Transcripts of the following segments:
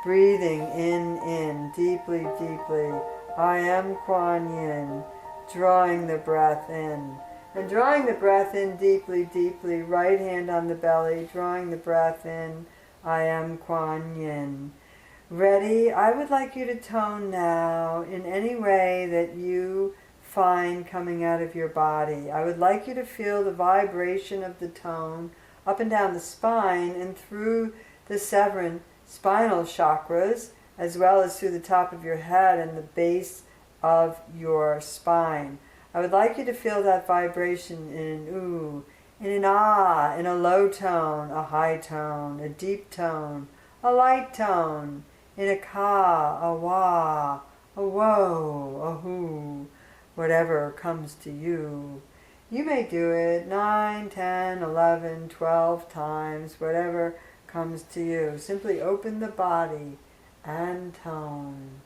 Breathing in, deeply, deeply. I am Quan Yin. Drawing the breath in. And drawing the breath in deeply, deeply. Right hand on the belly, drawing the breath in. I am Quan Yin. Ready? I would like you to tone now in any way that you find coming out of your body. I would like you to feel the vibration of the tone up and down the spine and through the 7 spinal chakras, as well as through the top of your head and the base of your spine. I would like you to feel that vibration in an ooh, in an ah, in a low tone, a high tone, a deep tone, a light tone, in a ka, a wah, a whoa, a hoo, whatever comes to you. You may do it 9, 10, 11, 12 times, whatever comes to you. Simply open the body and tone.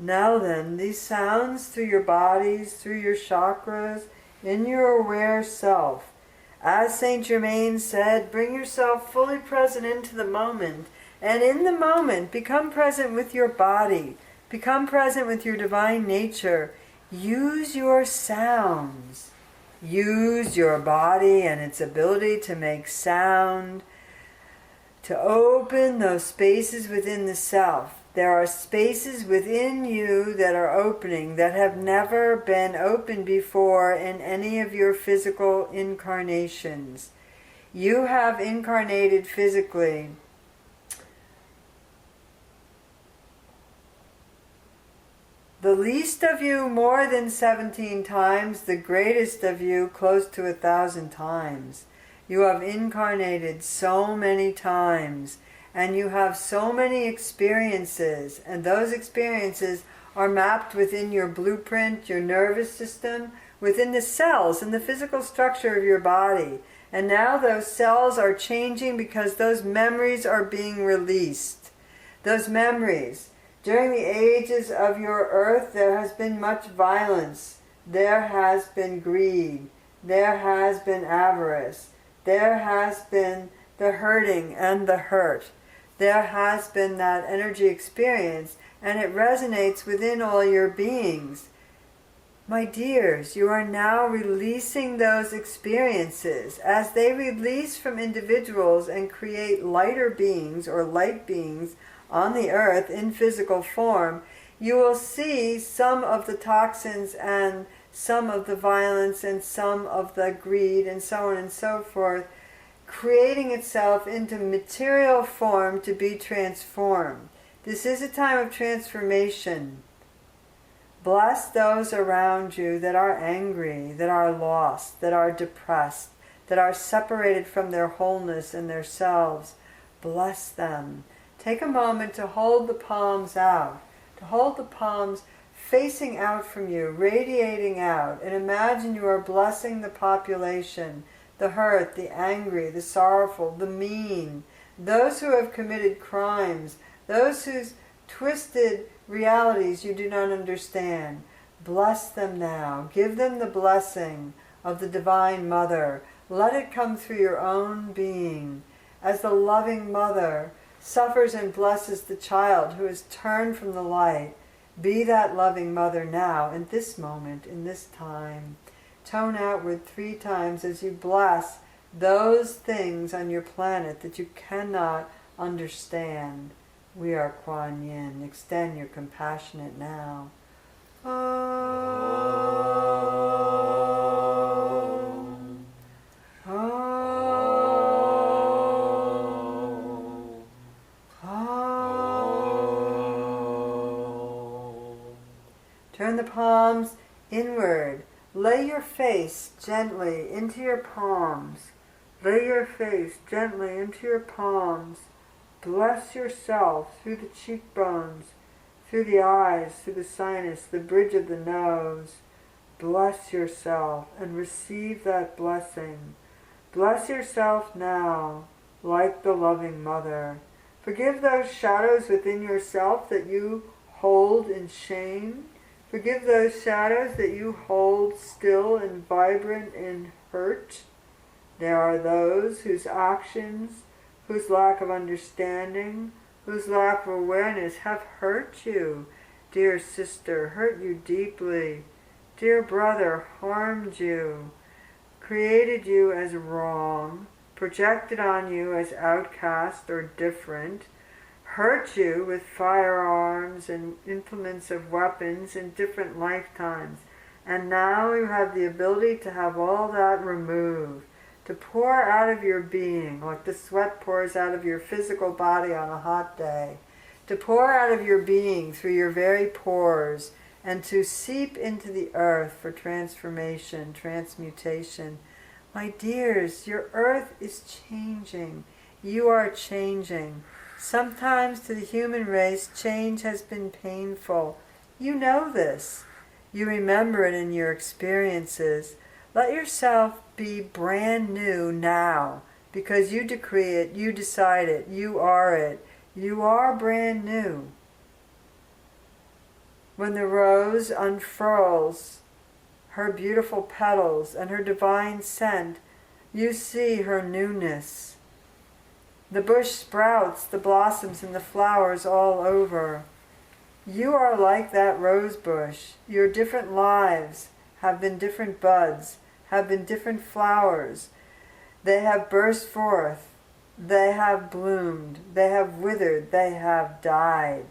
Now then, these sounds through your bodies, through your chakras, in your aware self. As Saint Germain said, bring yourself fully present into the moment. And in the moment, become present with your body. Become present with your divine nature. Use your sounds. Use your body and its ability to make sound, to open those spaces within the self. There are spaces within you that are opening that have never been opened before in any of your physical incarnations. You have incarnated physically. The least of you more than 17 times, the greatest of you close to 1,000 times. You have incarnated so many times. And you have so many experiences, and those experiences are mapped within your blueprint, your nervous system, within the cells and the physical structure of your body. And now those cells are changing because those memories are being released. Those memories. During the ages of your earth, there has been much violence. There has been greed. There has been avarice. There has been the hurting and the hurt. There has been that energy experience, and it resonates within all your beings. My dears, you are now releasing those experiences. As they release from individuals and create lighter beings or light beings on the earth in physical form, you will see some of the toxins and some of the violence and some of the greed and so on and so forth creating itself into material form to be transformed. This is a time of transformation. Bless those around you that are angry, that are lost, that are depressed, that are separated from their wholeness and their selves. Bless them. Take a moment to hold the palms out, to hold the palms facing out from you, radiating out, and imagine you are blessing the population, the hurt, the angry, the sorrowful, the mean, those who have committed crimes, those whose twisted realities you do not understand. Bless them now. Give them the blessing of the Divine Mother. Let it come through your own being. as the loving mother suffers and blesses the child who has turned from the light. Be that loving mother now, in this moment, in this time. Tone outward 3 times as you bless those things on your planet that you cannot understand. We are Quan Yin. Extend your compassionate now. Turn the palms inward. Lay your face gently into your palms. Lay your face gently into your palms. Bless yourself through the cheekbones, through the eyes, through the sinus, the bridge of the nose. Bless yourself and receive that blessing. Bless yourself now, like the loving mother. Forgive those shadows within yourself that you hold in shame. Forgive those shadows that you hold still and vibrant in hurt. There are those whose actions, whose lack of understanding, whose lack of awareness have hurt you. Dear sister, hurt you deeply. Dear brother, harmed you, created you as wrong, projected on you as outcast or different, hurt you with firearms and implements of weapons in different lifetimes. And now you have the ability to have all that removed, to pour out of your being, like the sweat pours out of your physical body on a hot day, to pour out of your being through your very pores, and to seep into the earth for transformation, transmutation. My dears, your earth is changing. You are changing. Sometimes to the human race, change has been painful. You know this. You remember it in your experiences. Let yourself be brand new now, because you decree it, you decide it, you are it. You are brand new. When the rose unfurls her beautiful petals and her divine scent, you see her newness. The bush sprouts, the blossoms and the flowers all over. You are like that rose bush. Your different lives have been different buds, have been different flowers. They have burst forth. They have bloomed. They have withered. They have died.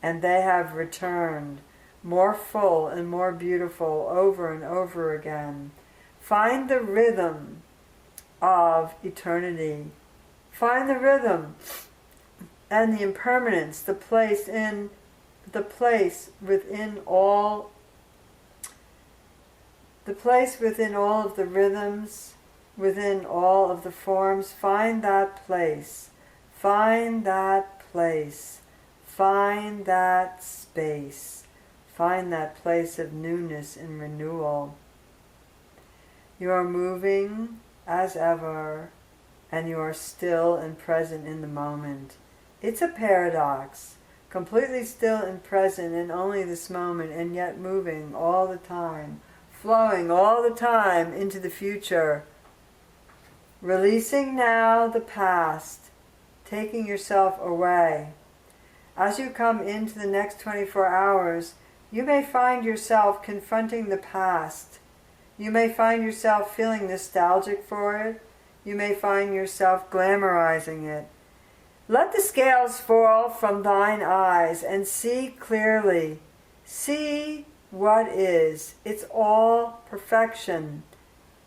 And they have returned, more full and more beautiful over and over again. Find the rhythm of eternity. Find the rhythm and the impermanence, the place within all of the rhythms, within all of the forms. Find that place. Find that place. Find that space. Find that place of newness and renewal. You are moving as ever, and you are still and present in the moment. It's a paradox, completely still and present in only this moment, and yet moving all the time, flowing all the time into the future. Releasing now the past, taking yourself away. As you come into the next 24 hours, you may find yourself confronting the past. You may find yourself feeling nostalgic for it. You may find yourself glamorizing it. Let the scales fall from thine eyes and see clearly. See what is. It's all perfection.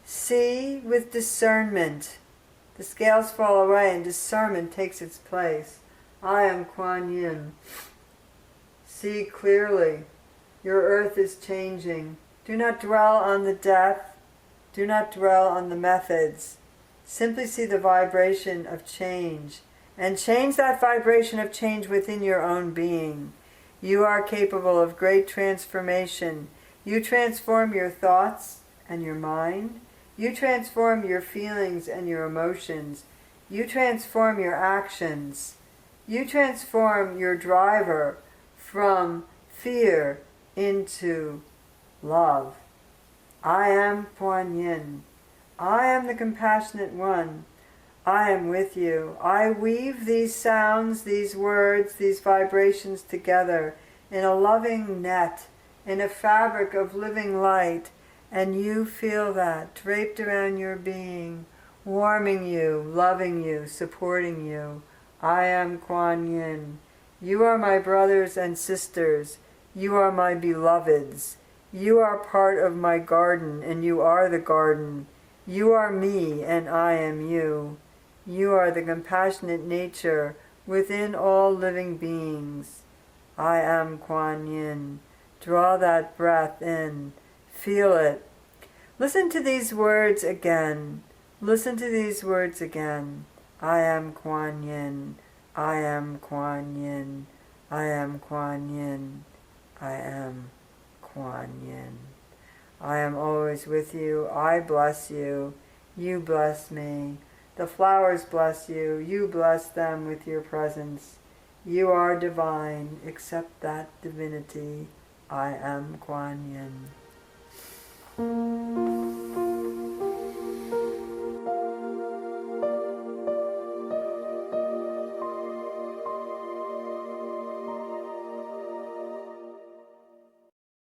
See with discernment. The scales fall away and discernment takes its place. I am Quan Yin. See clearly. Your earth is changing. Do not dwell on the death. Do not dwell on the methods. Simply see the vibration of change, and change that vibration of change within your own being. You are capable of great transformation. You transform your thoughts and your mind. You transform your feelings and your emotions. You transform your actions. You transform your driver from fear into love. I am Quan Yin. I am the compassionate one. I am with you. I weave these sounds, these words, these vibrations together in a loving net, in a fabric of living light, and you feel that draped around your being, warming you, loving you, supporting you. I am Quan Yin. You are my brothers and sisters. You are my beloveds. You are part of my garden, and you are the garden. You are me, and I am you. You are the compassionate nature within all living beings. I am Quan Yin. Draw that breath in. Feel it. Listen to these words again. Listen to these words again. I am Quan Yin. I am Quan Yin. I am Quan Yin. I am Quan Yin. I am always with you. I bless you. You bless me. The flowers bless you. You bless them with your presence. You are divine. Accept that divinity. I am Quan Yin.